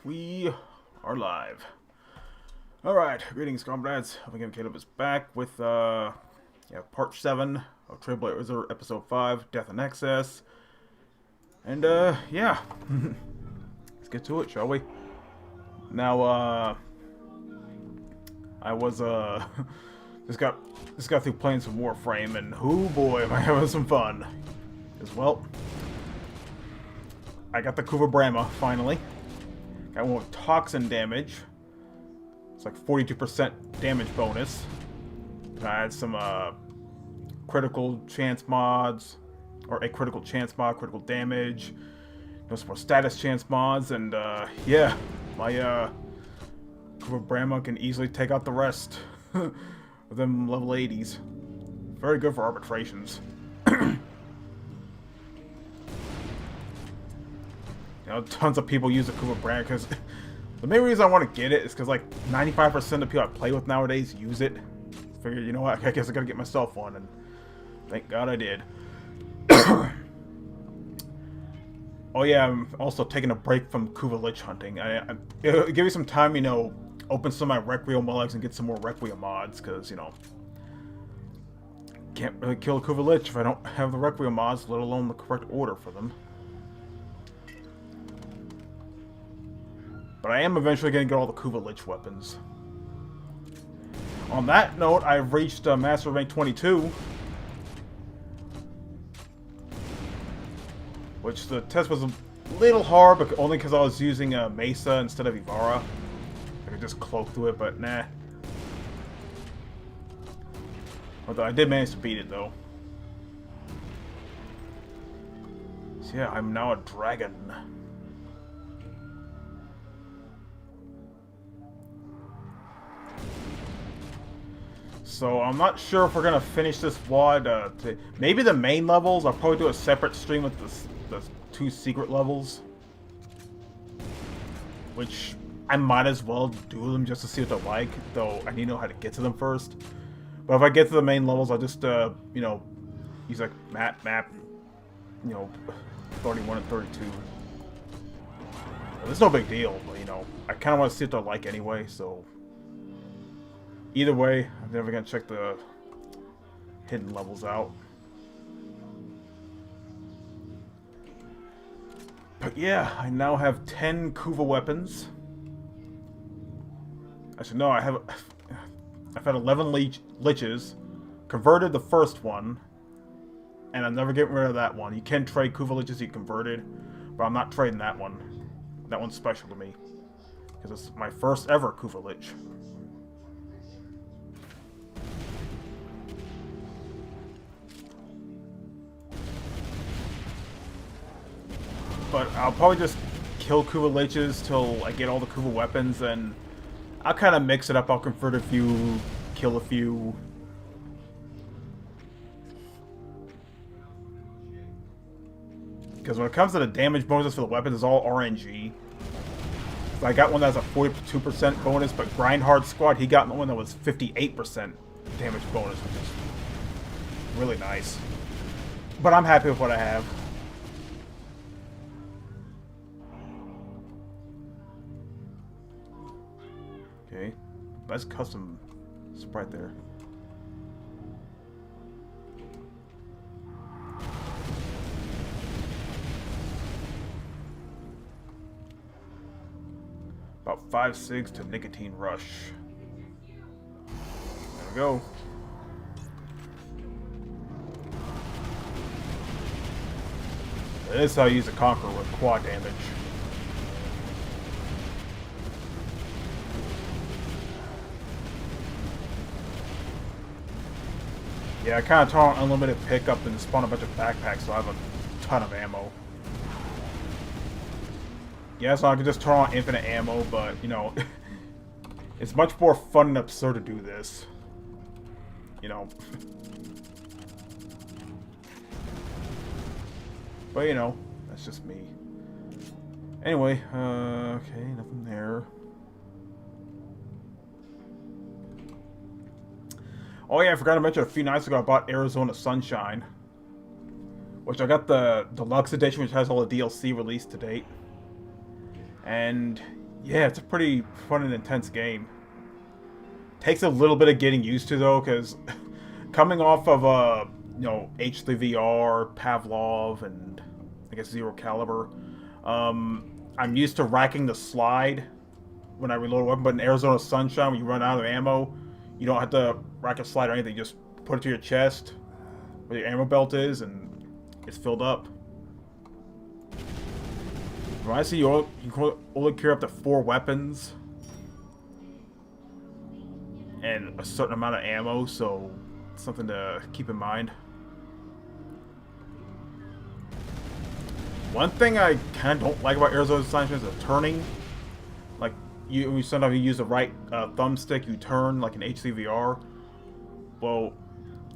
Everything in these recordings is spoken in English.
We are live. Alright, greetings comrades. Again, Caleb is back with part 7 of Trailblazer episode 5, Death in Excess. And yeah. Let's get to it, shall we? Now I was just got through playing some Warframe, and oh boy, am I having some fun. As well, I got the Kuva Brahma finally. Got one with toxin damage. It's like 42% damage bonus. I had some critical chance mods, or a critical chance mod, critical damage. Some more status chance mods, and yeah, my Kuva Brahma can easily take out the rest of them level 80s. Very good for arbitrations. You know, tons of people use the Kuva Brahma because the main reason I want to get it is because like 95% of people I play with nowadays use it. Figured, you know what, I guess I gotta get myself one, and thank God I did. Oh yeah, I'm also taking a break from Kuva Lich hunting. It'll give me some time, you know, open some of my Requiem logs and get some more Requiem mods, because, you know, can't really kill a Kuva Lich if I don't have the Requiem mods, let alone the correct order for them. But I am eventually going to get all the Kuva Lich weapons. On that note, I've reached Master Rank 22. Which the test was a little hard, but only because I was using Mesa instead of Ivara. I could just cloak through it, but nah. Although I did manage to beat it, though. So yeah, I'm now a dragon. So I'm not sure if we're gonna finish this VOD. Maybe the main levels. I'll probably do a separate stream with the 2 secret levels, which I might as well do them just to see what they're like. Though I need to know how to get to them first. But if I get to the main levels, I'll just you know, use like map, you know, 31 and 32. Well, it's no big deal, but you know, I kind of want to see what they're like anyway. So. Either way, I'm never gonna check the hidden levels out. But yeah, I now have 10 Kuva weapons. Actually, no, I've had 11 liches, converted the first one, and I'm never getting rid of that one. You can trade Kuva liches you converted, but I'm not trading that one. That one's special to me, because it's my first ever Kuva lich. But I'll probably just kill Kuva Liches till I get all the Kuva weapons, and I'll kind of mix it up. I'll convert a few, kill a few. Because when it comes to the damage bonuses for the weapons, it's all RNG. So I got one that has a 42% bonus, but Grindhard Squad, he got one that was 58% damage bonus, which is really nice. But I'm happy with what I have. Okay, nice custom sprite there. About 5-6 to Nicotine Rush. There we go. This is how you use a Conqueror with quad damage. Yeah, I kind of turn on unlimited pickup and spawn a bunch of backpacks, so I have a ton of ammo. Yeah, so I can just turn on infinite ammo, but, you know, it's much more fun and absurd to do this. You know. But, you know, that's just me. Anyway, okay, nothing there. Oh yeah, I forgot to mention a few nights ago I bought Arizona Sunshine. Which I got the deluxe edition, which has all the DLC released to date. And Yeah, it's a pretty fun and intense game. Takes a little bit of getting used to though, because coming off of H3VR, Pavlov, and I guess Zero Caliber, I'm used to racking the slide when I reload a weapon. But in Arizona Sunshine, when you run out of ammo, you don't have to rack a slide or anything. You just put it to your chest where your ammo belt is, and it's filled up. When I see you can only carry up to 4 weapons and a certain amount of ammo, so it's something to keep in mind. One thing I kind of don't like about Arizona Sunshine is the turning. Like, sometimes you use the right thumbstick, you turn like an HCVR. Well,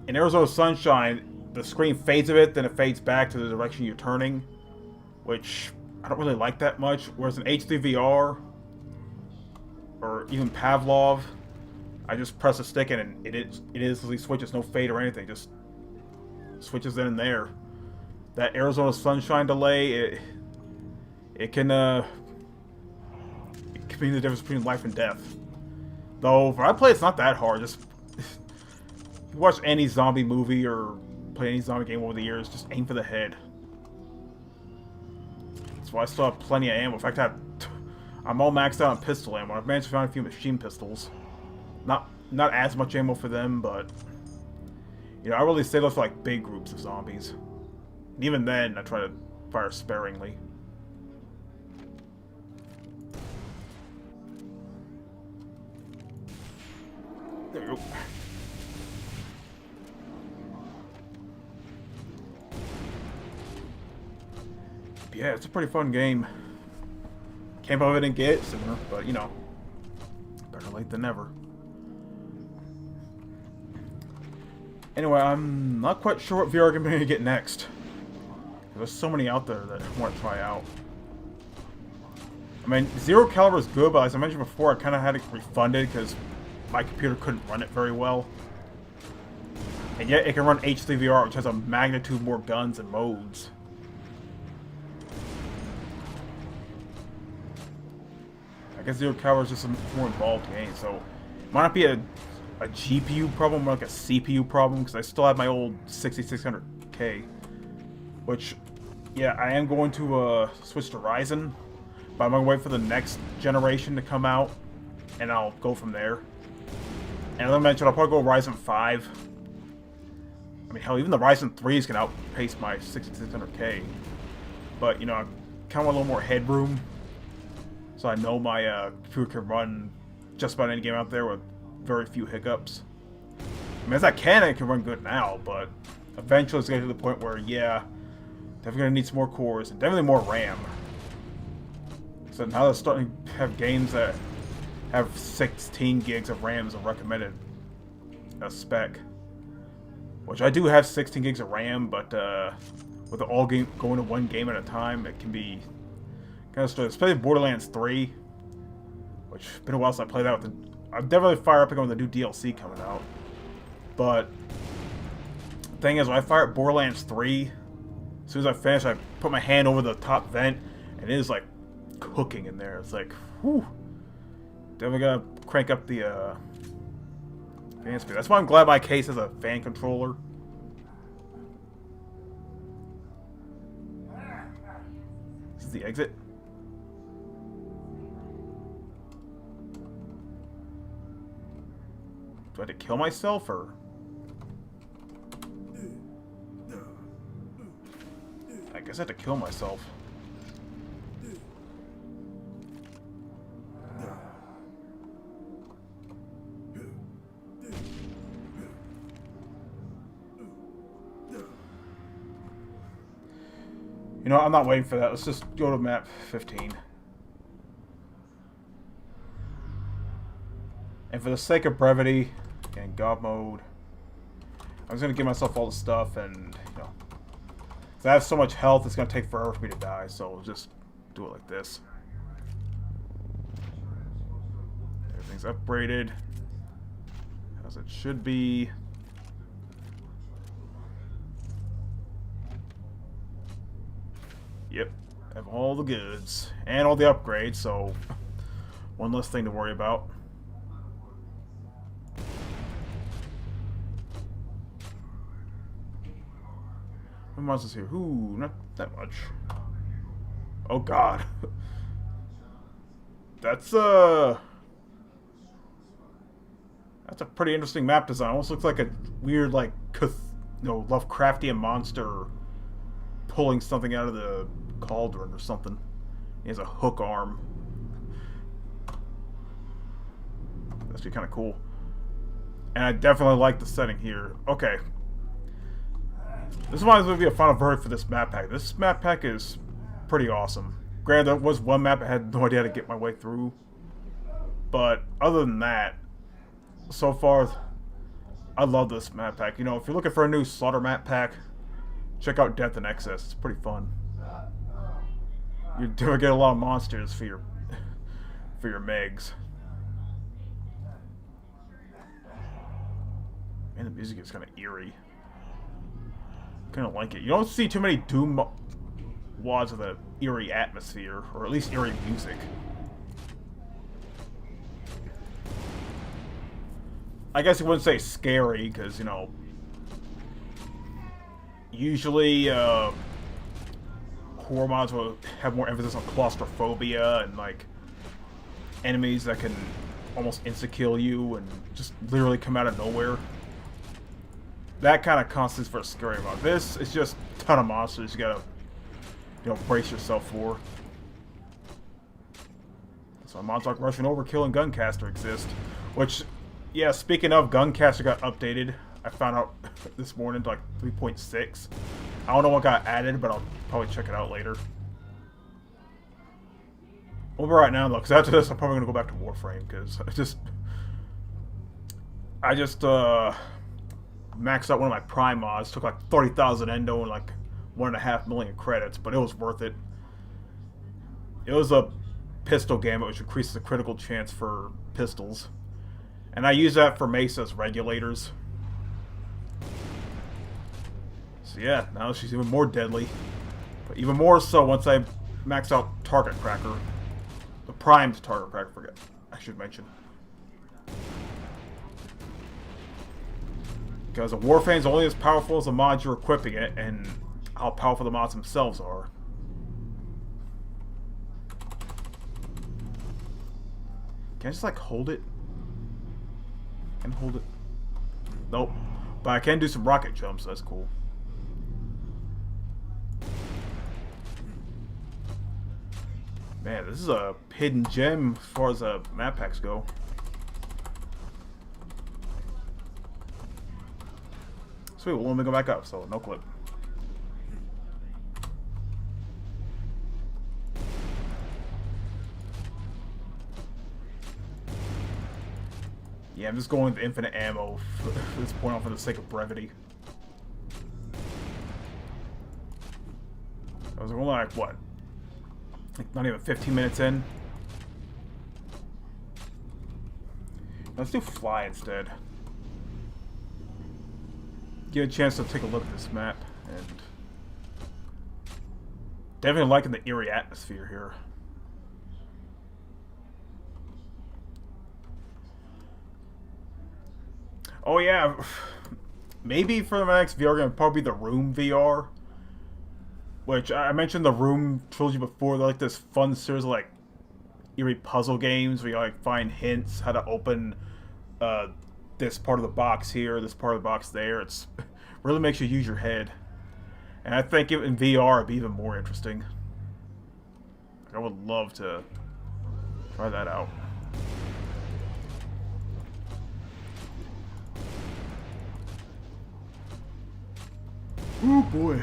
in Arizona Sunshine, the screen fades a bit, then it fades back to the direction you're turning, which I don't really like that much. Whereas in HDVR or even Pavlov, I just press a stick and it instantly switches, no fade or anything, just switches in and there. That Arizona Sunshine delay, it can mean the difference between life and death. Though when I play, it's not that hard. Just if you watch any zombie movie or play any zombie game over the years, just aim for the head. That's why I still have plenty of ammo. In fact, I'm all maxed out on pistol ammo. I've managed to find a few machine pistols. Not as much ammo for them, but you know, I really save those for like big groups of zombies. And even then, I try to fire sparingly. There we go. Yeah, it's a pretty fun game. Can't believe I didn't get it sooner, but you know, better late than never. Anyway, I'm not quite sure what VR game I'm going to get next. There's so many out there that I want to try out. I mean, Zero Caliber is good, but as I mentioned before, I kind of had it refunded because my computer couldn't run it very well. And yet it can run HDVR, which has a magnitude more guns and modes. I guess Zero Caliber is just a more involved game, so it might not be a GPU problem, more like a CPU problem, because I still have my old 6600K. Which, yeah, I am going to switch to Ryzen, but I'm going to wait for the next generation to come out, and I'll go from there. And as I mentioned, I'll probably go Ryzen 5. I mean, hell, even the Ryzen 3s can outpace my 6600K. But, you know, I kind of want a little more headroom, so I know my computer can run just about any game out there with very few hiccups. I mean, as I can, it can run good now, but eventually it's going to get to the point where, yeah, definitely going to need some more cores and definitely more RAM. So now they're starting to have games that have 16 gigs of RAM as a recommended spec. Which I do have 16 gigs of RAM, but with all going to one game at a time, it can be kind of slow. Especially Borderlands 3, which has been a while since I played that with the... I'll definitely fire up again with the new DLC coming out. But the thing is, when I fire up Borderlands 3, as soon as I finish, I put my hand over the top vent, and it is like cooking in there. It's like, whew. Definitely gotta crank up the fan speed. That's why I'm glad my case has a fan controller. This is the exit. Do I have to kill myself, or...? I guess I have to kill myself. You know, I'm not waiting for that. Let's just go to map 15. And for the sake of brevity, and God mode, I'm just gonna give myself all the stuff, and you know, if I have so much health, it's gonna take forever for me to die. So I'll just do it like this. Everything's upgraded as it should be. Yep, I have all the goods and all the upgrades, so One less thing to worry about. What monsters here? Ooh, not that much. Oh god. That's a pretty interesting map design. Almost looks like a weird, like, Lovecraftian monster pulling something out of the cauldron or something. He has a hook arm. That's kind of cool. And I definitely like the setting here. Okay. This might as well be a final verdict for this map pack. This map pack is pretty awesome. Granted, there was one map I had no idea how to get my way through. But other than that, so far, I love this map pack. You know, if you're looking for a new Slaughter map pack, check out Death in Excess. It's pretty fun. You do get a lot of monsters for your Megs. And the music is kind of eerie. Kind of like it. You don't see too many Doom WADs with an eerie atmosphere, or at least eerie music. I guess you wouldn't say scary, because, you know, usually horror mods will have more emphasis on claustrophobia and, like, enemies that can almost insta-kill you and just literally come out of nowhere. That kind of constitutes for a scary mod. This is just a ton of monsters you gotta, you know, brace yourself for. So mods like Russian Overkill and Guncaster exist, which, yeah, speaking of, Guncaster got updated. I found out this morning to like 3.6. I don't know what got added, but I'll probably check it out later. Over right now, though, because after this, I'm probably going to go back to Warframe, because I just maxed out one of my Prime mods, took like 30,000 endo and like 1.5 million credits, but it was worth it. It was a pistol gamut, which increases the critical chance for pistols. And I use that for Mesa's regulators. So yeah, now she's even more deadly. But even more so once I max out Target Cracker. The primed Target Cracker, I should mention. Because a Warframe is only as powerful as the mods you're equipping it, and how powerful the mods themselves are. Can I just, like, hold it? Can I hold it? Nope. But I can do some rocket jumps, so that's cool. Man, this is a hidden gem as far as map packs go. Sweet, well, let me go back up, so no clip. Yeah, I'm just going with infinite ammo for this point on for the sake of brevity. I was only like, what? Like, not even 15 minutes in? Let's do fly instead. Give a chance to take a look at this map, and definitely liking the eerie atmosphere here. Oh yeah, maybe for my next VR game, probably the Room VR, which I mentioned the Room trilogy before. They're like this fun series of like eerie puzzle games where you like find hints how to open this part of the box here, this part of the box there. It's really makes you use your head, and I think in VR it'd be even more interesting. I would love to try that out. Oh boy.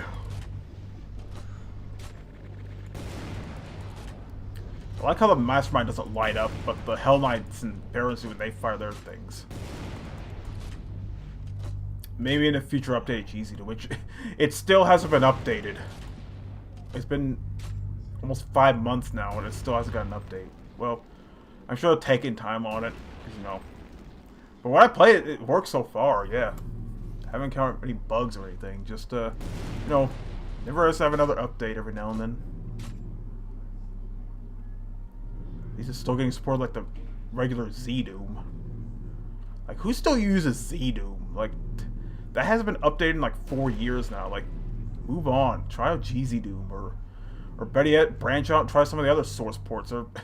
I like how the Mastermind doesn't light up, but the Hell Knights and Barons do when they fire their things. Maybe in a future update it's easy to, which it still hasn't been updated. It's been almost 5 months now and it still hasn't got an update. Well, I'm sure they're taking time on it, you know. But when I play it, it works so far, yeah. I haven't encountered any bugs or anything, just, you know, never has to have another update every now and then. These are still getting supported like the regular Z Doom. Like, who still uses Z Doom? Like, that hasn't been updated in like 4 years now. Like, move on. Try out GZ Doom, or better yet, branch out and try some of the other source ports. There are a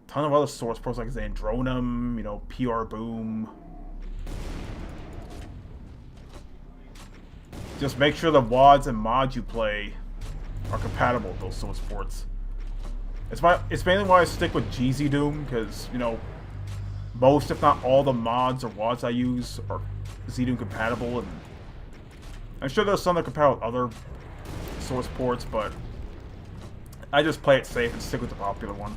ton of other source ports like Xandronum, you know, PR Boom. Just make sure the WADs and mods you play are compatible with those source ports. It's mainly why I stick with GZ Doom, because, you know, most, if not all, the mods or WADs I use are Z-Doom compatible, and I'm sure there's some that are compatible with other source ports, but I just play it safe and stick with the popular one.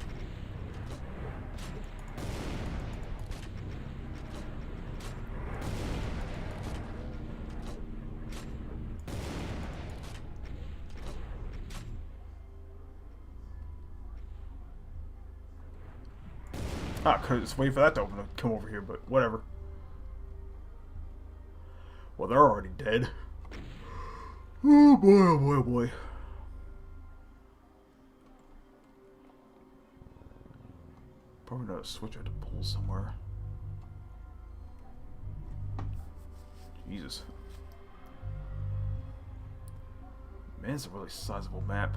Ah, could just wait for that to open to come over here, but whatever. Well, they're already dead. Oh boy, oh boy, oh boy. Probably not a switch I had to pull somewhere. Jesus. Man, it's a really sizable map.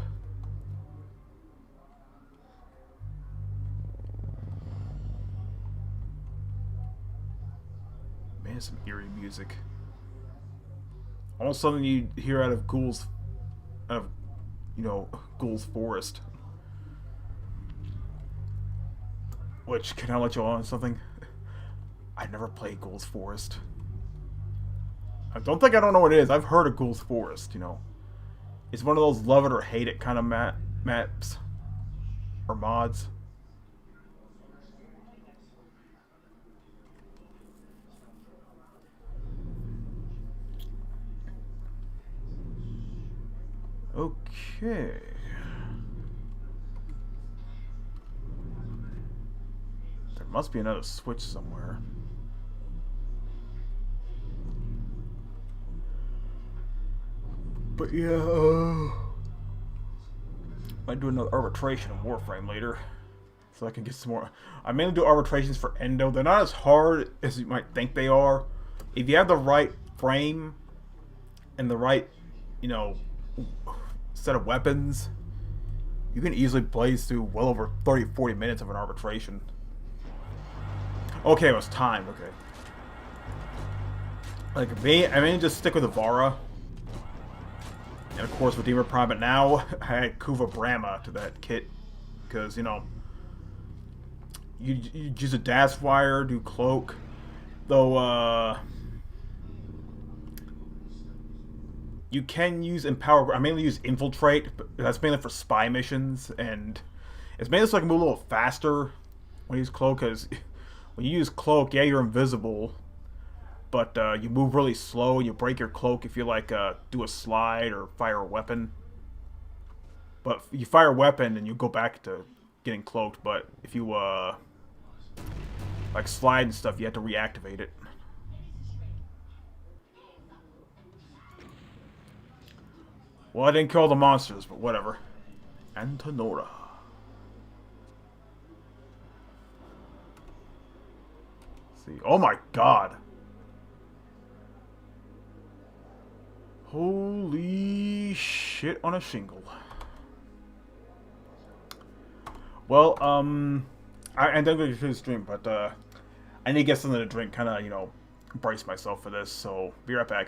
Man, some eerie music. Almost something you hear out of you know, Ghoul's Forest. Which, can I let you on something? I never played Ghoul's Forest. I don't think I don't know what it is. I've heard of Ghoul's Forest, you know. It's one of those love it or hate it kind of maps. Or mods. Okay. There must be another switch somewhere. But yeah, might do another arbitration in Warframe later, so I can get some more. I mainly do arbitrations for Endo. They're not as hard as you might think they are. If you have the right frame and the right, you know, set of weapons, you can easily blaze through well over 30-40 minutes of an arbitration. Okay, it was time. Okay. Like me, I mean, just stick with Avara. And of course Redeemer Prime, but now I add Kuva Brahma to that kit. Because, you know, you use a dash wire, do cloak. Though, you can use Empower. I mainly use Infiltrate, but that's mainly for spy missions. And it's mainly so I can move a little faster when you use Cloak. Because when you use Cloak, yeah, you're invisible. But you move really slow. You break your cloak if you like do a slide or fire a weapon. But you fire a weapon and you go back to getting cloaked. But if you like slide and stuff, you have to reactivate it. Well, I didn't kill the monsters, but whatever. Antonora. Let's see. Oh my god. Holy shit on a shingle. Well, I'm definitely going to stream, but I need to get something to drink, kind of, you know, brace myself for this, so be right back.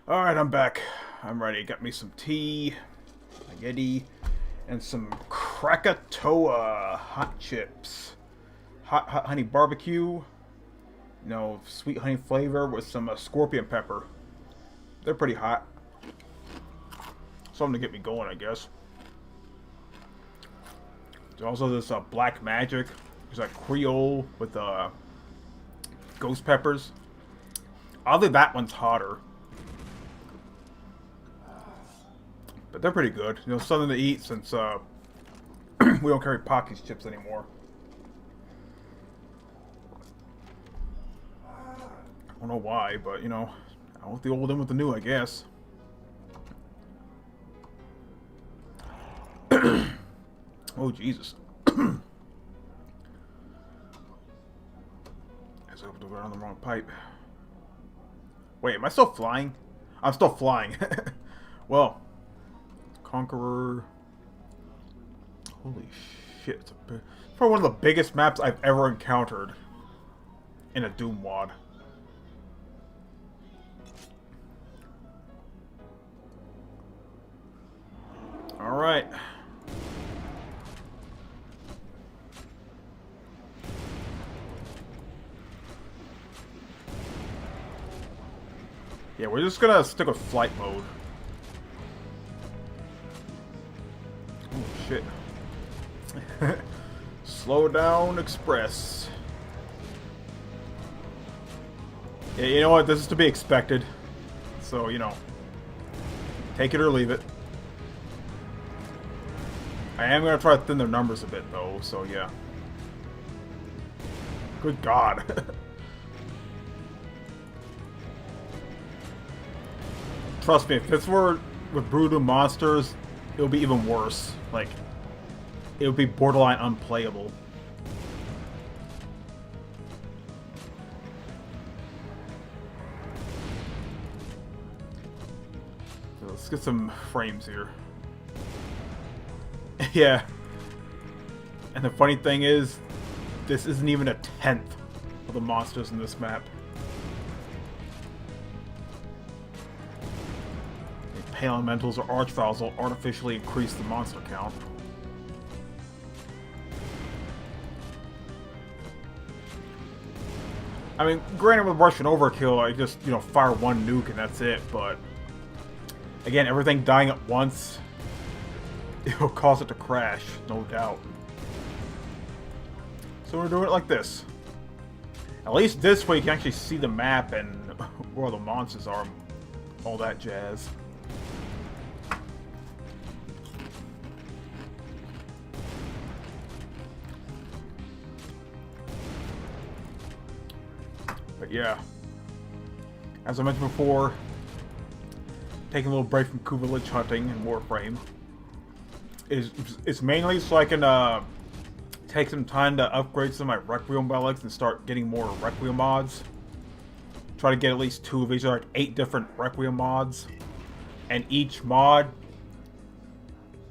Alright, I'm back. I'm ready. Got me some tea, spaghetti, and some Krakatoa hot chips. Hot honey barbecue. Sweet honey flavor with some scorpion pepper. They're pretty hot. Something to get me going, I guess. There's also this black magic. There's like Creole with ghost peppers. Oddly, that one's hotter. But they're pretty good. Something to eat since we don't carry Pocky's chips anymore. I don't know why, but out with the old in with the new, I guess. Oh, Jesus. I hope to go down the wrong pipe. Wait, am I still flying? I'm still flying. Well, Conqueror. Holy shit. It's probably one of the biggest maps I've ever encountered in a Doom WOD. Alright. Yeah, we're just gonna stick with flight mode. Oh shit. Slow down express. Yeah, you know what? This is to be expected. So, take it or leave it. I am gonna try to thin their numbers a bit though, so yeah. Good God. Trust me, if this were with Brooding Monsters, it would be even worse. Like, it would be borderline unplayable. So let's get some frames here. Yeah. And the funny thing is, this isn't even a tenth of the monsters in this map. Pale elementals or archviles will artificially increase the monster count. I mean, granted with Russian Overkill, I just, fire one nuke and that's it, but again, everything dying at once, it'll cause it to crash, no doubt. So we're doing it like this. At least this way you can actually see the map and where the monsters are, all that jazz. But yeah, as I mentioned before, taking a little break from Ku Village hunting and Warframe is mainly so I can take some time to upgrade some of my Requiem relics and start getting more Requiem mods. Try to get at least 2 of each, like 8 different Requiem mods, and each mod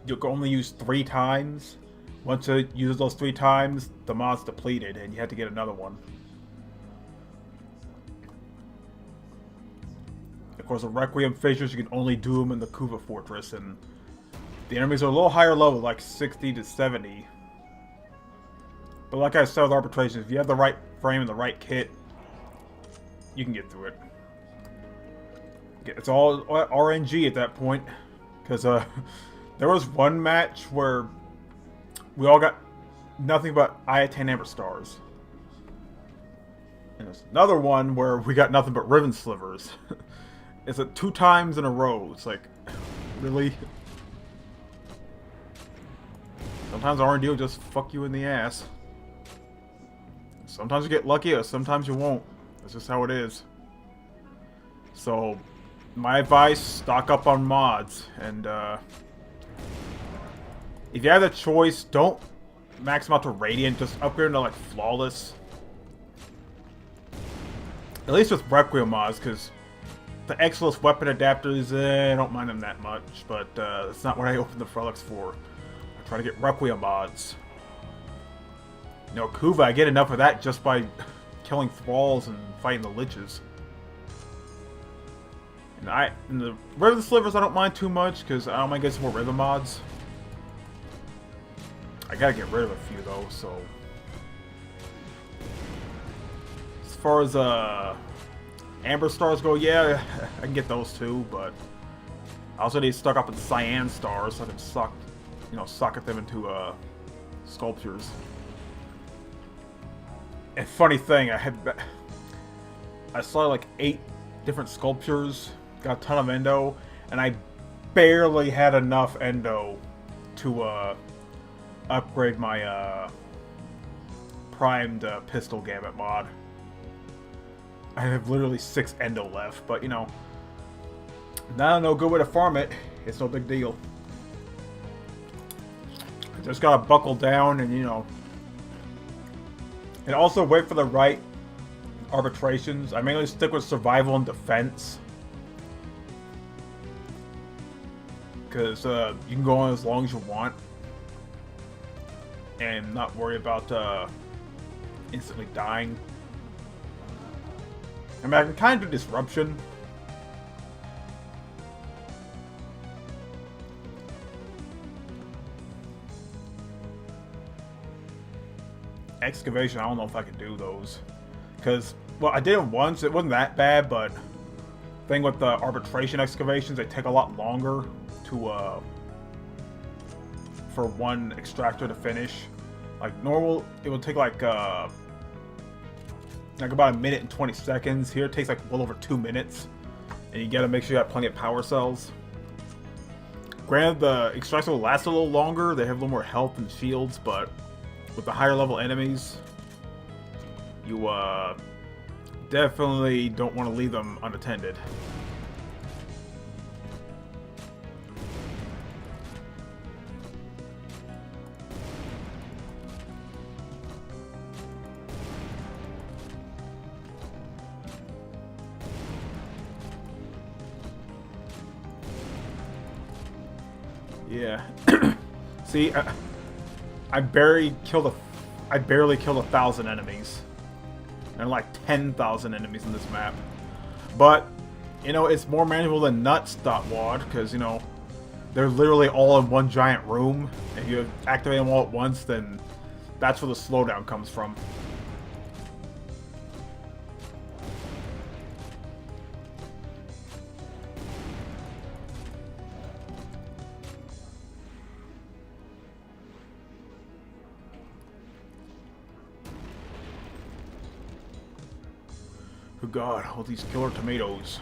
you can only use 3 times. Once you use those 3 times, the mod's depleted and you have to get another one. Of course, the Requiem fissures, you can only do them in the Kuva Fortress, and the enemies are a little higher level, like 60 to 70. But like I said with Arbitration, if you have the right frame and the right kit, you can get through it. It's all RNG at that point, because there was one match where we all got nothing but I had 10 Amber Stars. And there's another one where we got nothing but Riven Slivers. It's 2 times in a row. It's like, really? Sometimes R&D will just fuck you in the ass. Sometimes you get lucky, or sometimes you won't. That's just how it is. So, my advice, stock up on mods. And, if you have the choice, don't max them out to Radiant. Just upgrade them to, like, Flawless. At least with Requiem mods, because the Exilus weapon adapters, I don't mind them that much, but that's not what I opened the Frelix for. I try to get Requiem mods. Kuva, I get enough of that just by killing thralls and fighting the liches. And the rhythm slivers I don't mind too much because I don't mind getting some more rhythm mods. I gotta get rid of a few though, so as far as Amber Stars go, yeah, I can get those too, but I also need to stock up with Cyan Stars so I can socket them into sculptures. And funny thing, I saw like 8 different sculptures, got a ton of endo, and I barely had enough endo to upgrade my primed pistol gamut mod. I have literally 6 endo left, but you know, now I know a good way to farm it. It's no big deal. I just gotta buckle down and, you know, and also wait for the right arbitrations. I mainly stick with survival and defense, because you can go on as long as you want and not worry about instantly dying. I mean, I can kind of do disruption. Excavation, I don't know if I can do those. Because, well, I did it once. It wasn't that bad, but thing with the arbitration excavations, they take a lot longer to, for one extractor to finish. Like, normal, it would take like about 1 minute and 20 seconds. Here, it takes like well over 2 minutes. And you gotta make sure you have plenty of power cells. Granted, the extractor will last a little longer. They have a little more health and shields, but with the higher level enemies, you definitely don't want to leave them unattended. Yeah. See, I barely killed 1,000 enemies. There are like 10,000 enemies in this map. But, you know, it's more manageable than Nuts.wad, because, you know, they're literally all in one giant room. If you activate them all at once, then that's where the slowdown comes from. Oh god, all these killer tomatoes.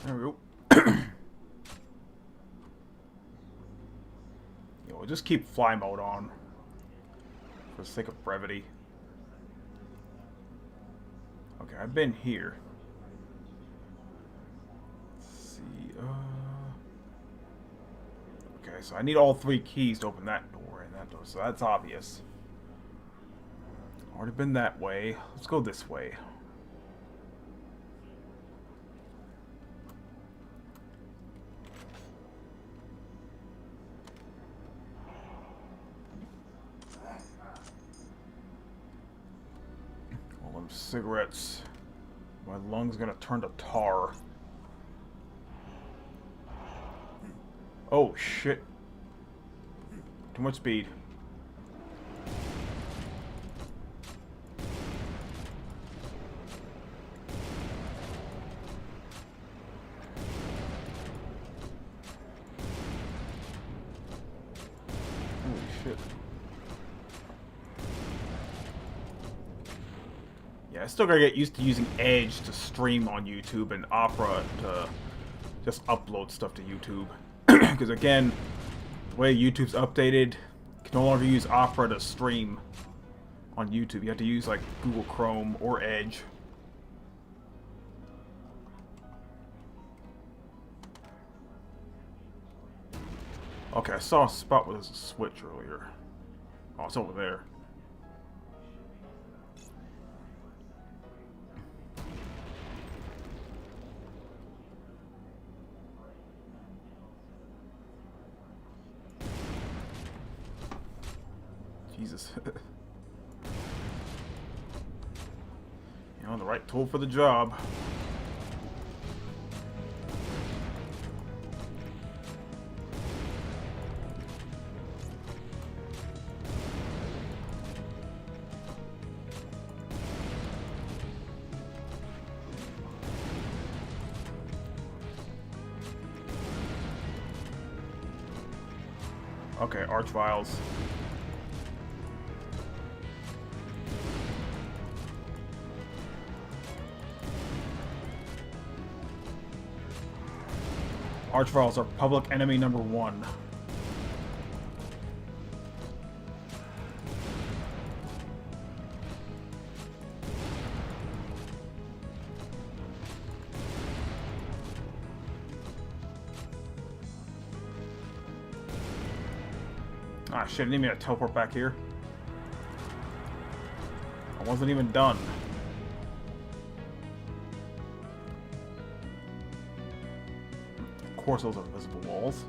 There we go. We'll just keep fly mode on for the sake of brevity. Okay, I've been here. Let's see. Okay, so I need all 3 keys to open that door and that door, so that's obvious. Already been that way. Let's go this way. Cigarettes. My lungs gonna turn to tar. Oh shit. Too much speed. Holy shit. Yeah, I still gotta get used to using Edge to stream on YouTube and Opera to just upload stuff to YouTube. Because again, the way YouTube's updated, you can no longer use Opera to stream on YouTube. You have to use like Google Chrome or Edge. Okay, I saw a spot where there's a switch earlier. Oh, it's over there. Jesus. You know, the right tool for the job. Okay, arch files. Arch files are public enemy number 1. Ah, shit, I didn't mean to teleport back here. I wasn't even done. Of course, those are visible walls.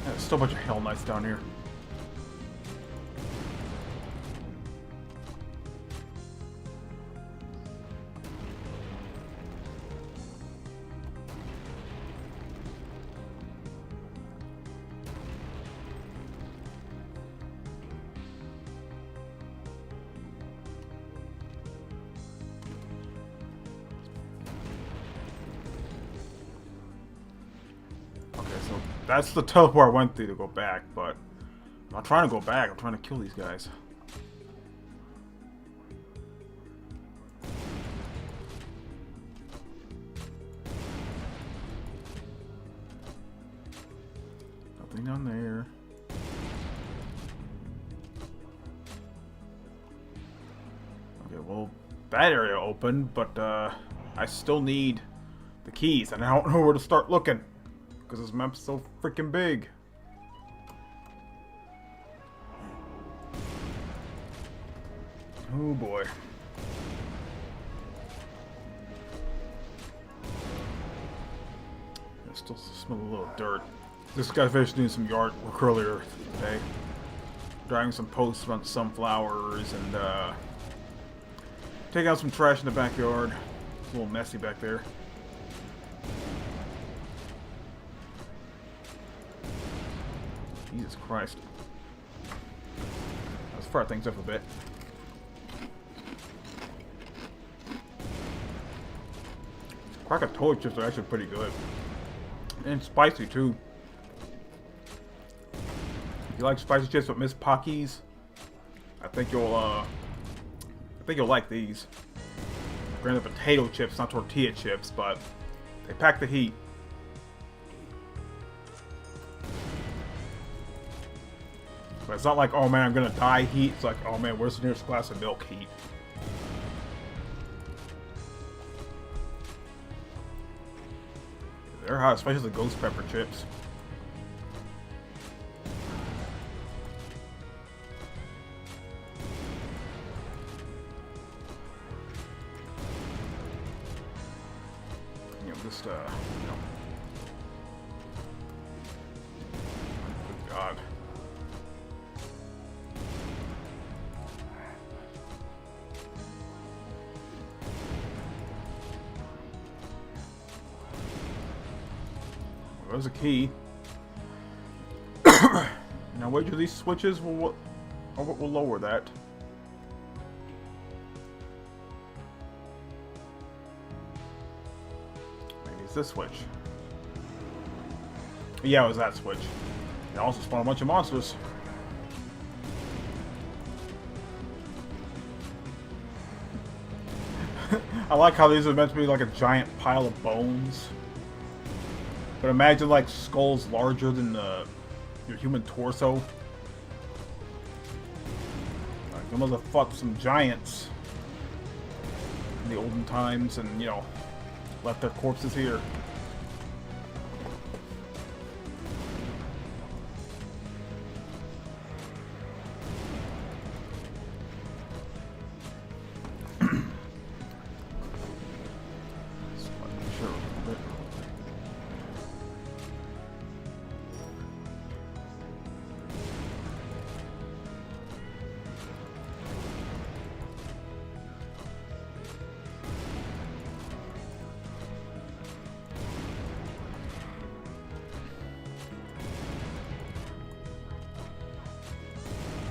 There's still a bunch of Hell Knights down here. That's the teleport I went through to go back, but I'm not trying to go back. I'm trying to kill these guys. Nothing down there. Okay, well, that area opened, but I still need the keys, and I don't know where to start looking. Because this map's so freaking big. Oh boy. I still smell a little dirt. This guy finished doing some yard work earlier today. Drying some posts around sunflowers and taking out some trash in the backyard. It's a little messy back there. Jesus Christ. Let's fire things up a bit. Krakatoa chips are actually pretty good. And spicy too. If you like spicy chips with Miss Pockies, I think you'll like these. Granted, potato chips, not tortilla chips, but they pack the heat. But it's not like, oh man, I'm gonna die heat. It's like, oh man, where's the nearest glass of milk heat? They're hot, especially the ghost pepper chips. You know, just, you know. Oh, God. There's a key. Now, which of these switches will lower that? Maybe it's this switch. Yeah, it was that switch. It also spawned a bunch of monsters. I like how these are meant to be like a giant pile of bones. But imagine like skulls larger than your human torso. You must have fought some giants in the olden times and, you know, left their corpses here.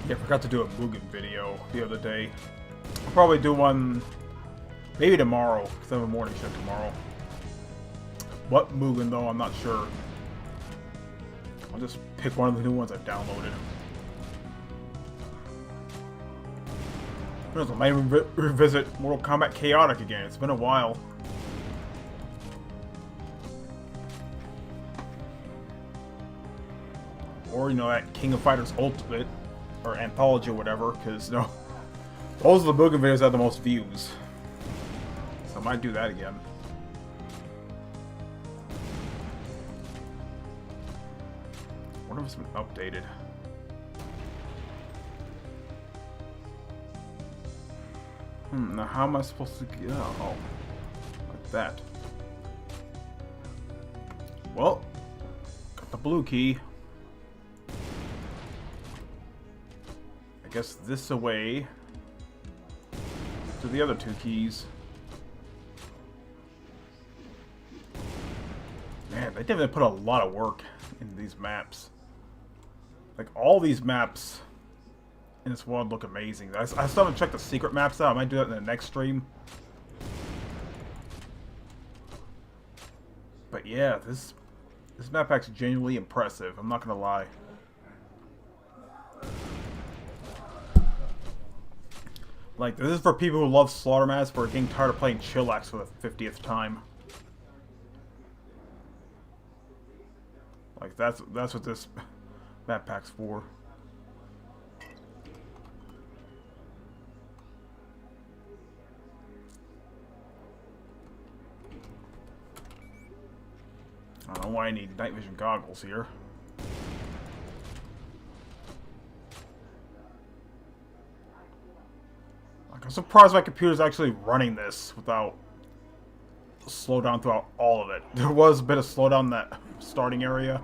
Yeah, I forgot to do a Mugen video the other day. I'll probably do one maybe tomorrow, because I have a morning shift tomorrow. What Mugen, though, I'm not sure. I'll just pick one of the new ones I've downloaded. Who knows, I might even revisit Mortal Kombat Chaotic again. It's been a while. Or, you know, that King of Fighters Ultimate. Or Anthology or whatever, because, you know, those are the Mugen videos that have the most views. So I might do that again. I wonder if it's been updated. Now how am I supposed to get out? Oh, like that. Well, got the blue key. I guess this away to the other two keys. Man, they definitely put a lot of work into these maps. Like, all these maps in this world look amazing. I still haven't checked the secret maps out. I might do that in the next stream. But yeah, this map pack's genuinely impressive. I'm not gonna lie. Like, this is for people who love Slaughter maps but are getting tired of playing Chillax for the 50th time. Like, that's what this map pack's for. I don't know why I need night vision goggles here. I'm surprised my computer's actually running this without slowdown throughout all of it. There was a bit of slowdown in that starting area.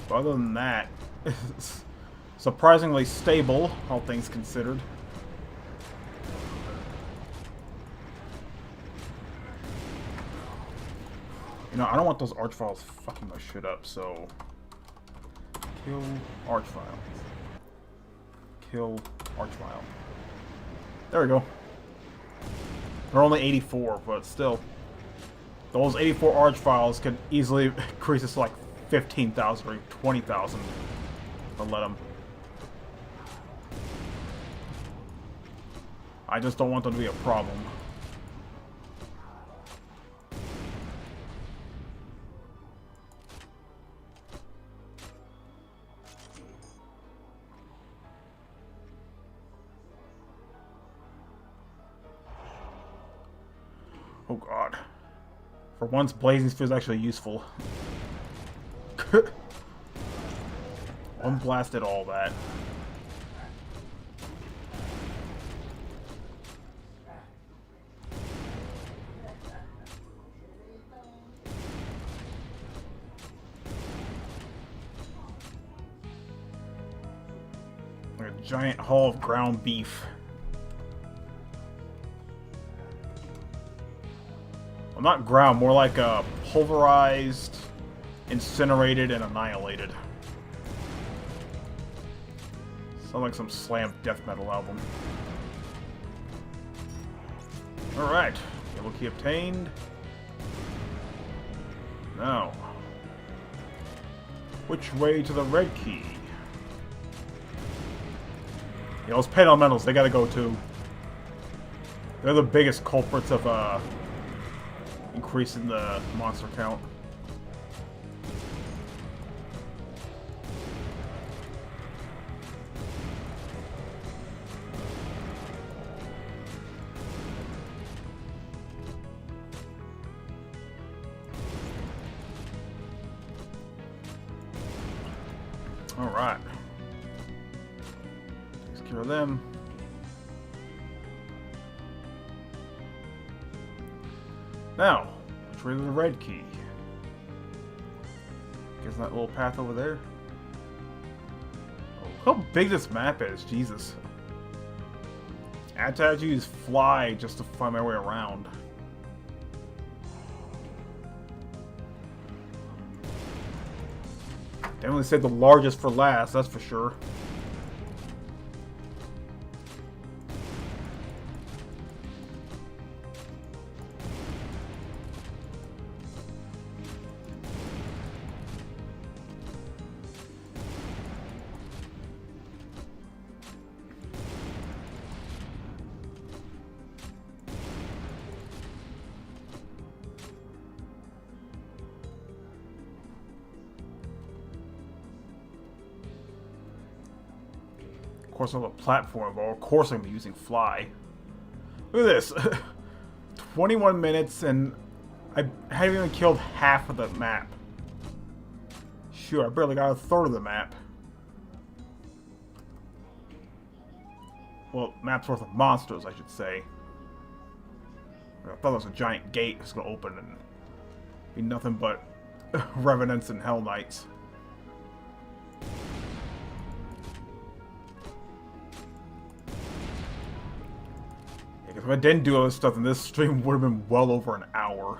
But other than that, it's surprisingly stable, all things considered. You know, I don't want those archviles fucking my shit up, so... Kill archvile. Kill archvile. There we go. They're only 84, but still. Those 84 archviles could easily increase this to like 15,000 or 20,000 to let them. I just don't want them to be a problem. Oh god. For once, Blazing Sphere is actually useful. One blasted all that. Like a giant haul of ground beef. Well, not ground, more like pulverized, incinerated, and annihilated. Sounds like some slam death metal album. Alright, yellow key obtained. Now, which way to the red key? Yeah, those pain elementals, they gotta go too. They're the biggest culprits of increasing the monster count. Alright. Takes care of them. Now, retrieve the red key. Guess that little path over there. Oh, how big this map is, Jesus. I had to use fly just to find my way around. Definitely said the largest for last, that's for sure. Of course, on a platform, but of course I'm using fly. Look at this. 21 minutes and I haven't even killed half of the map. Sure, I barely got a third of the map. Well, map's worth of monsters, I should say. I thought it was a giant gate that's gonna open and be nothing but revenants and hell knights. If I didn't do all this stuff, then this stream would have been well over an hour.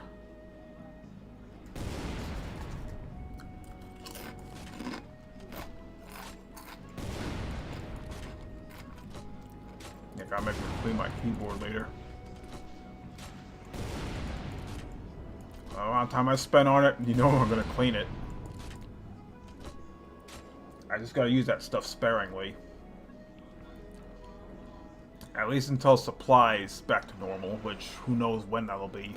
Yeah, gotta make me clean my keyboard later. The amount of time I spent on it, you know I'm gonna clean it. I just gotta use that stuff sparingly. At least until supplies back to normal, which who knows when that'll be.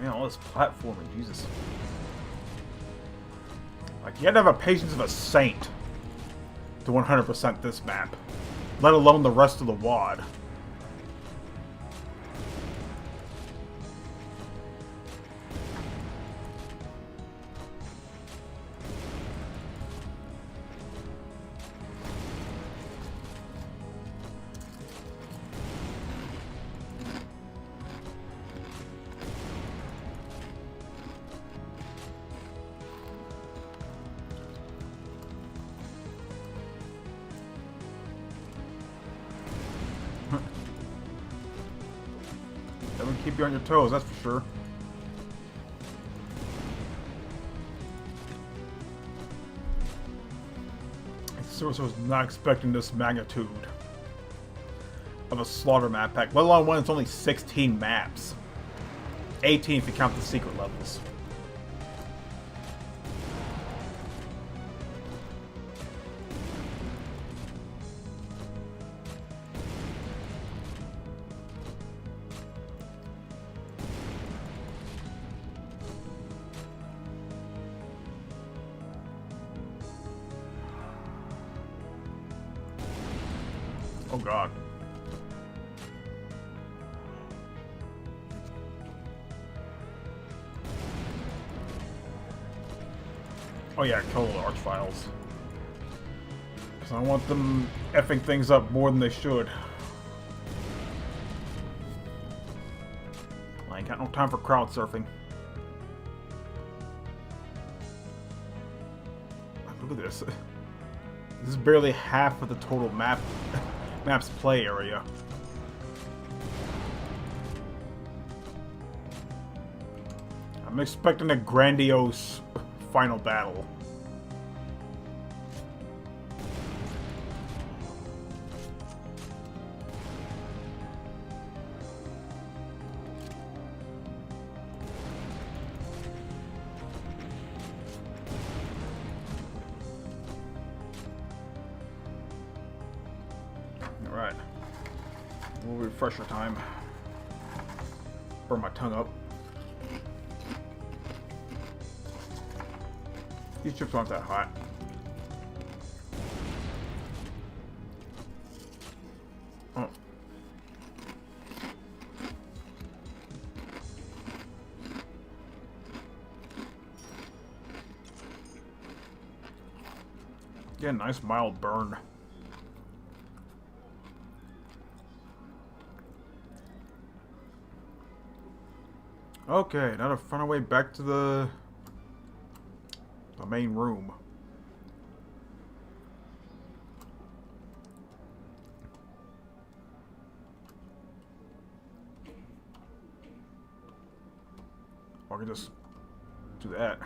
Man, all this platforming, Jesus. Like, you had to have a patience of a saint to 100% this map, let alone the rest of the WAD. That would keep you on your toes, that's for sure. I seriously was not expecting this magnitude of a slaughter map pack, let alone when it's only 16 maps. 18 if you count the secret levels. Oh god. Oh yeah, kill the Archviles. Because I want them effing things up more than they should. I ain't got no time for crowd surfing. Look at this. This is barely half of the total map's play area. I'm expecting a grandiose final battle. Alright. A little refresher time. Burn my tongue up. These chips aren't that hot. Oh. Yeah, nice mild burn. Okay, now to find our way back to the main room. Or I can just do that.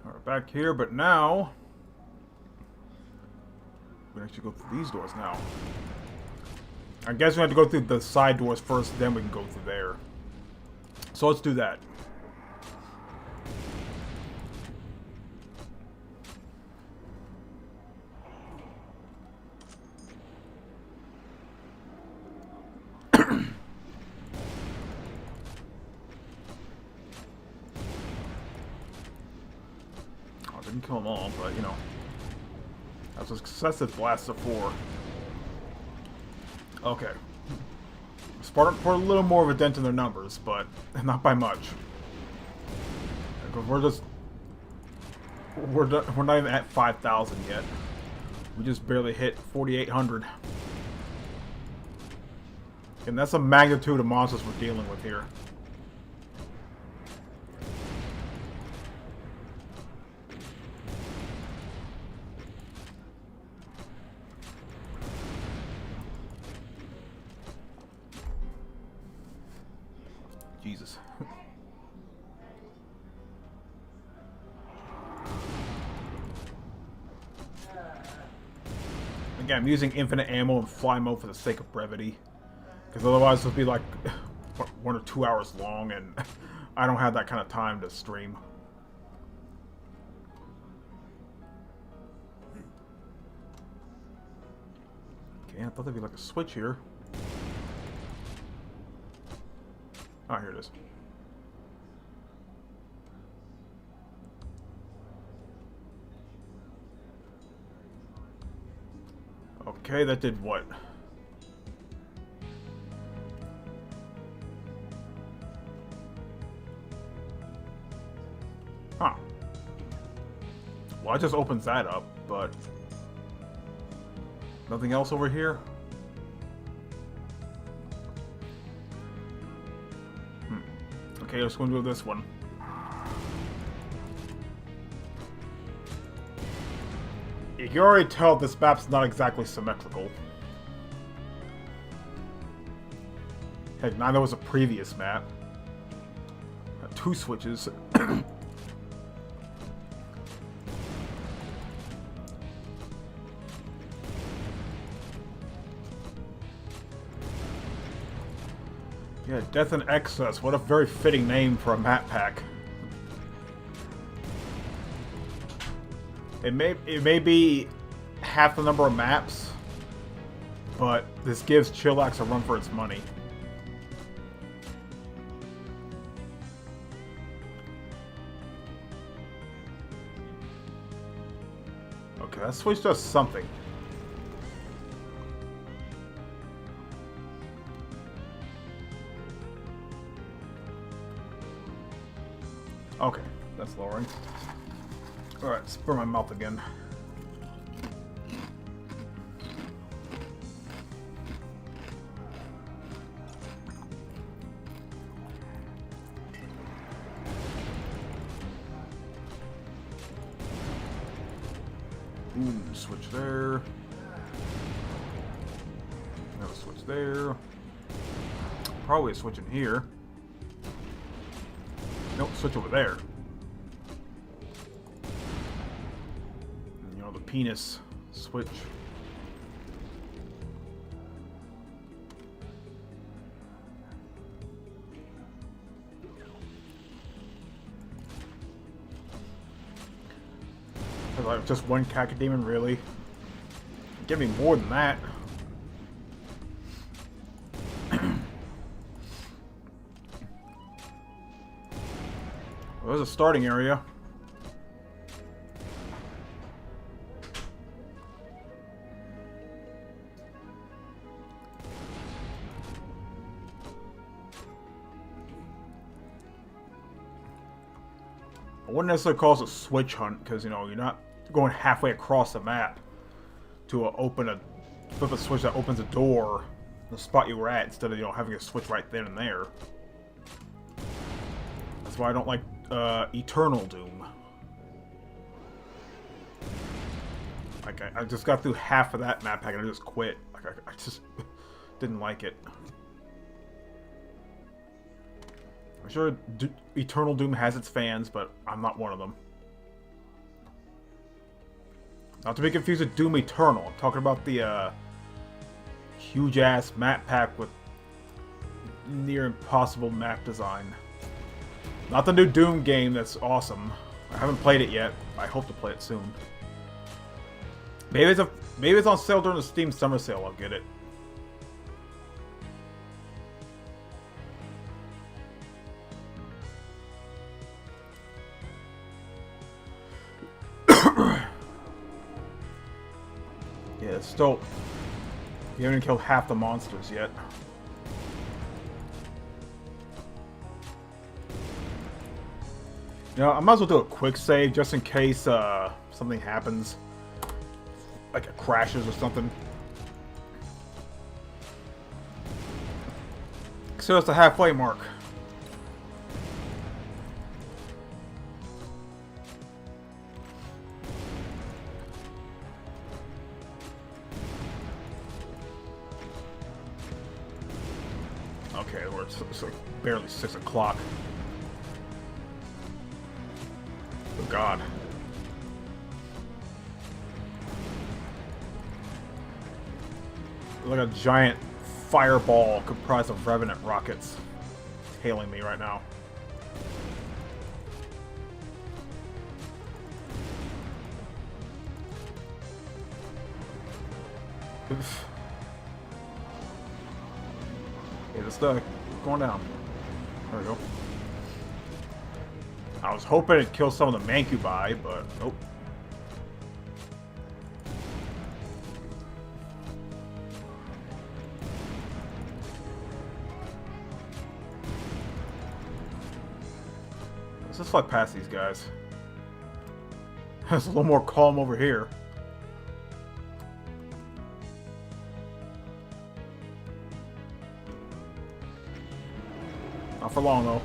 Alright, back here, but now we can actually go through these doors now. I guess we have to go through the side doors first, then we can go through there. So let's do that. Didn't kill them all, but you know, that's a successive blast of 4. Okay, Spartan put a little more of a dent in their numbers, but not by much. Because we're not even at 5,000 yet. We just barely hit 4,800, and that's the magnitude of monsters we're dealing with here. Jesus. Again, I'm using infinite ammo and fly mode for the sake of brevity. Because otherwise it'll be like 1 or 2 hours long, and I don't have that kind of time to stream. Okay, I thought there'd be like a switch here. Oh, here it is. Okay, that did what? Huh. Well, it just opens that up, but nothing else over here? Okay, let's go and do this one. You can already tell this map's not exactly symmetrical. Heck, neither was a previous map. 2 switches. Yeah, Death in Excess. What a very fitting name for a map pack. It may be half the number of maps, but this gives Chillax a run for its money. Okay, that switch does something. Okay, that's lowering. Alright, spur my mouth again. Ooh, switch there. Another switch there. Probably a switch in here. Nope, switch over there. And, you know, the penis switch. Like just one cacodemon, really? Give me more than that. Well, there's a starting area. I wouldn't necessarily call this a switch hunt, because, you know, you're not going halfway across the map to flip a switch that opens a door the spot you were at, instead of, you know, having a switch right then and there. That's why I don't like Eternal Doom. Like, I just got through half of that map pack and I just quit. Like, I just didn't like it. I'm sure Eternal Doom has its fans, but I'm not one of them. Not to be confused with Doom Eternal. I'm talking about the huge-ass map pack with near impossible map design. Not the new Doom game that's awesome. I haven't played it yet. I hope to play it soon. Maybe it's on sale during the Steam Summer Sale. I'll get it. Yeah, it's still... You haven't killed half the monsters yet. You know, I might as well do a quick save just in case something happens. Like it crashes or something. So it's the halfway mark. Okay, it's like barely 6 o'clock. Oh god. Like a giant fireball comprised of Revenant rockets tailing me right now. Oof. Okay, just going down. There we go. I was hoping it'd kill some of the Mancubi, but nope. Let's just fly past these guys. It's a little more calm over here. Not for long, though.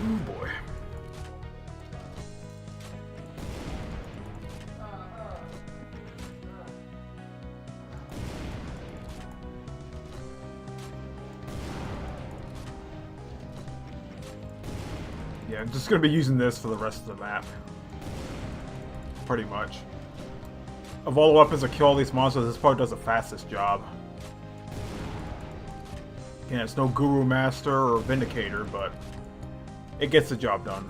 Oh, boy. Yeah, I'm just gonna be using this for the rest of the map. Pretty much. Of all the weapons that kill all these monsters, this probably does the fastest job. Yeah, it's no Guru Master or Vindicator, but it gets the job done.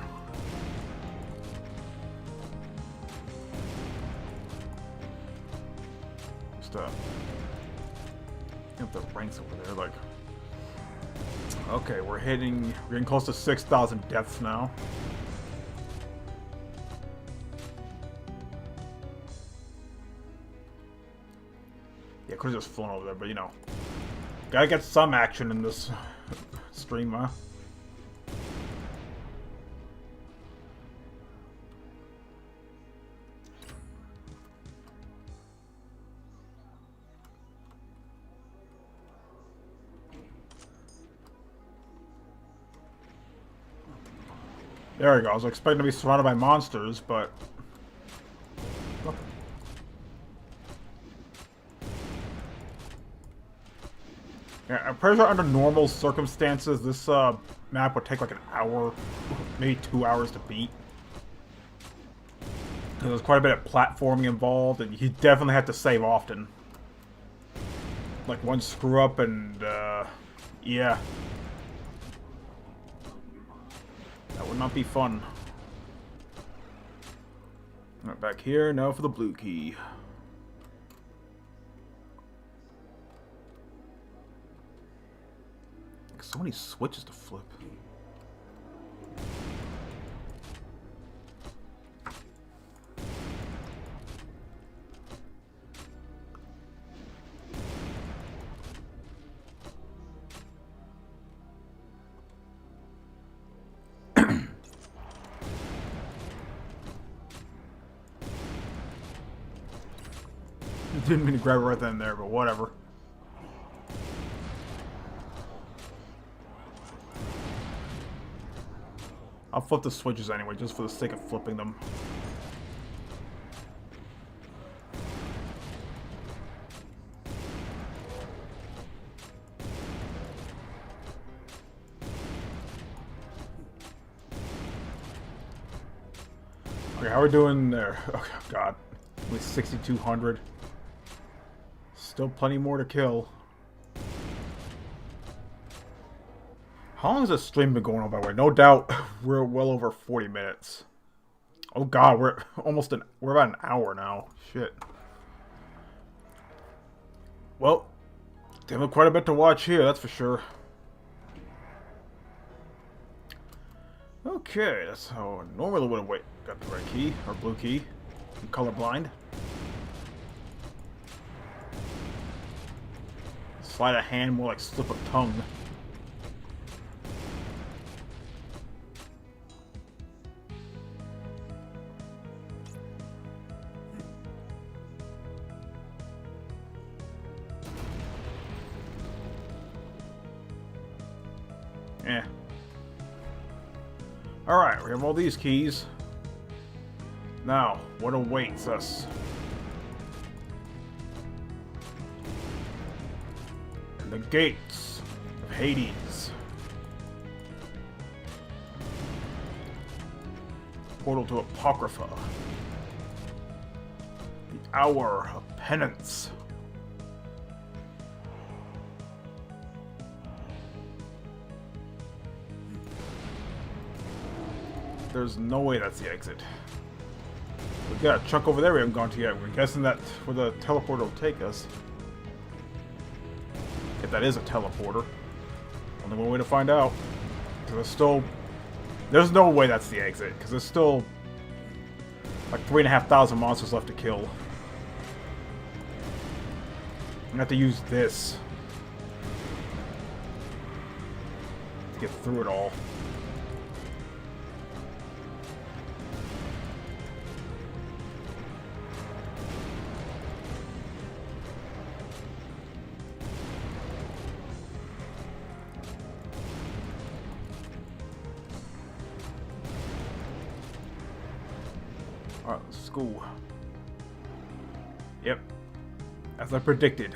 Just get the ranks over there, like. Okay, we're getting close to 6,000 deaths now. Yeah, could have just flown over there, but you know, gotta get some action in this stream, huh? There we go. I was expecting to be surrounded by monsters, but nothing. Yeah, I'm pretty sure under normal circumstances, this map would take like an hour, maybe 2 hours to beat. There's quite a bit of platforming involved, and you definitely have to save often. Like one screw up and, yeah. That would not be fun. Alright, back here. Now for the blue key. So many switches to flip. Didn't mean to grab it right then and there, but whatever. I'll flip the switches anyway, just for the sake of flipping them. Okay, how are we doing there? Oh, God. Only 6,200. Still plenty more to kill. How long has this stream been going on, by the way? No doubt we're well over 40 minutes. Oh God, we're about an hour now. Shit. Well, damn it, quite a bit to watch here, that's for sure. Okay, that's how I normally would have got the right key, or blue key. I'm colorblind. Sleight of hand, more like slip of tongue. Eh. Alright, we have all these keys. Now, what awaits us? The gates of Hades. Portal to Apocrypha. The Hour of Penance. There's no way that's the exit. We got a chunk over there we haven't gone to yet. We're guessing that's where the teleporter will take us. If that is a teleporter. Only one way to find out. Because there's no way that's the exit. Because there's still like 3,500 monsters left to kill. I'm gonna have to use this to get through it all. Alright, let's go. Yep. As I predicted.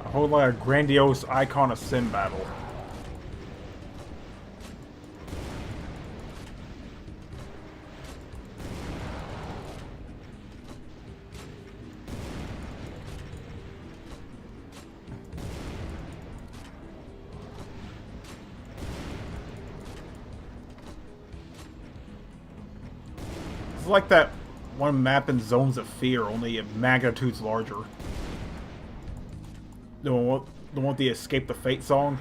A whole lot of grandiose Icon of Sin battle. It's like that one map in Zones of Fear, only in magnitudes larger. The one with the Escape the Fate song.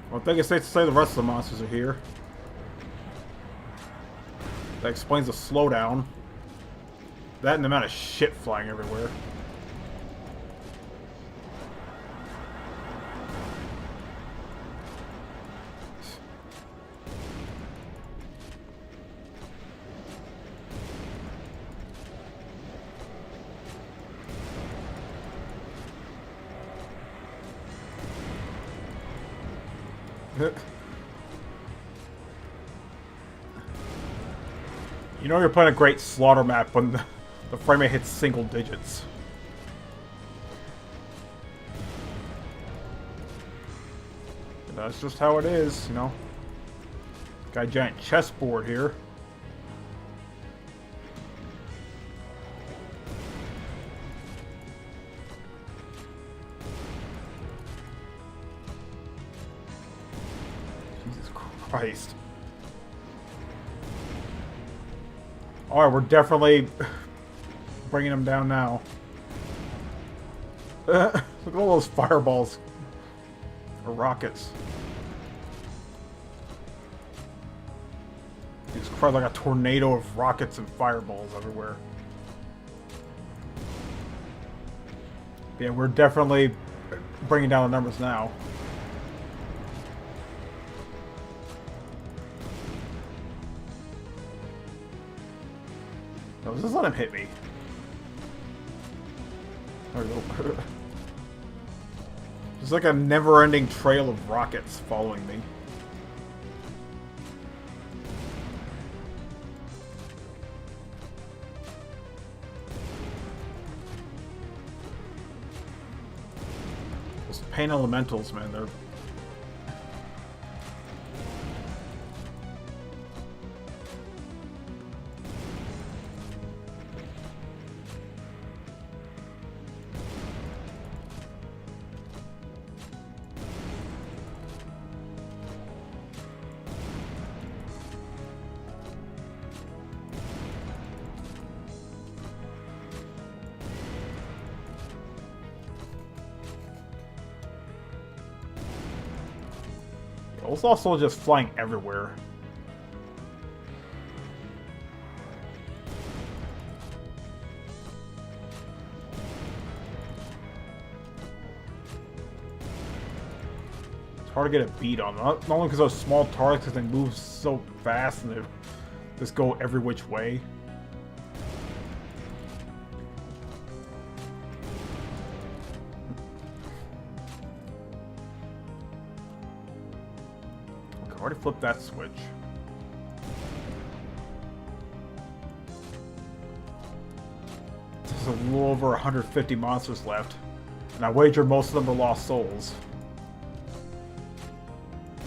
Well, I think it's safe to say the rest of the monsters are here. That explains the slowdown. That and the amount of shit flying everywhere. You know you're playing a great slaughter map when the frame rate hits single digits. And that's just how it is, you know. Got a giant chessboard here. Jesus Christ. Alright, we're definitely bringing them down now. Look at all those fireballs. Or rockets. Jesus Christ, like a tornado of rockets and fireballs everywhere. Yeah, we're definitely bringing down the numbers now. No, just let him hit me. There we go. There's like a never-ending trail of rockets following me. Those pain elementals, man, they're... It's also just flying everywhere. It's hard to get a beat on them. Not only because those small targets, because they move so fast and they just go every which way. Already flipped that switch. There's a little over 150 monsters left, and I wager most of them are lost souls.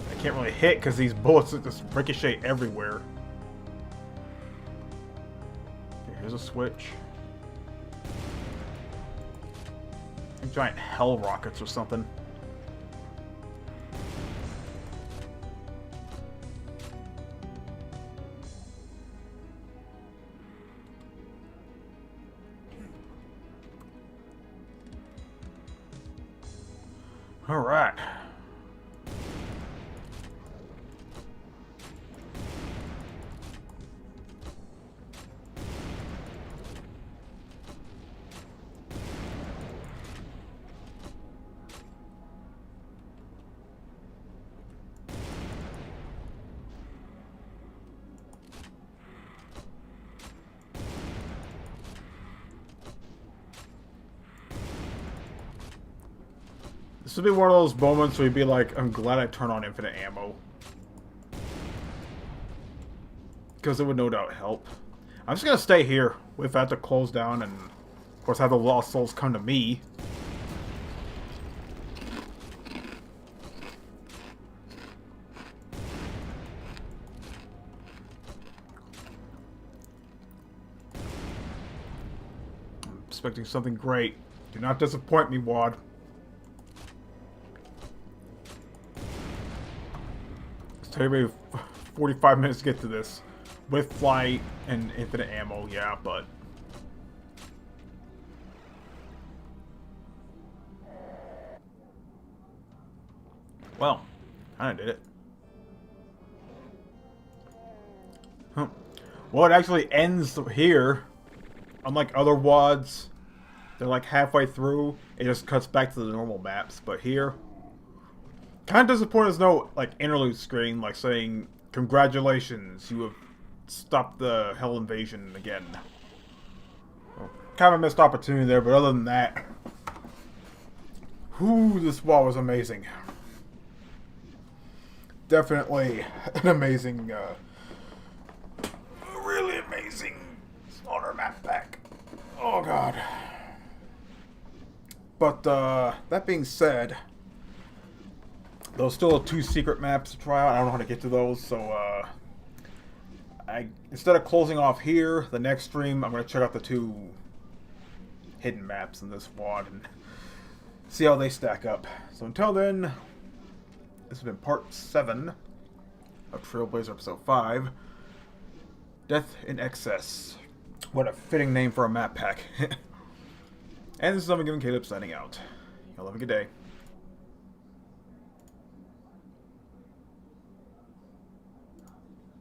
I can't really hit because these bullets just ricochet everywhere. Okay, here's a switch. Giant hell rockets or something. All right. This would be one of those moments where you'd be like, I'm glad I turned on infinite ammo. Because it would no doubt help. I'm just going to stay here. Wait for that to close down and, of course, have the lost souls come to me. I'm expecting something great. Do not disappoint me, Wad. Take me 45 minutes to get to this. With flight and infinite ammo, yeah, but... Well, kinda did it. Huh. Well, it actually ends here. Unlike other WADs, they're like halfway through. It just cuts back to the normal maps, but here... Kind of disappointed there's no, like, interlude screen, like, saying, congratulations, you have stopped the Hell invasion again. Well, kind of a missed opportunity there, but other than that... Whew, this wall was amazing. Definitely an amazing, really amazing Oh god. But that being said, there's still 2 secret maps to try out. I don't know how to get to those, so instead of closing off here, the next stream I'm gonna check out the 2 hidden maps in this WOD and see how they stack up. So until then, this has been part 7 of Trailblazer episode 5. Death in Excess. What a fitting name for a map pack. And this is Unforgiven Caleb signing out. Y'all have a good day.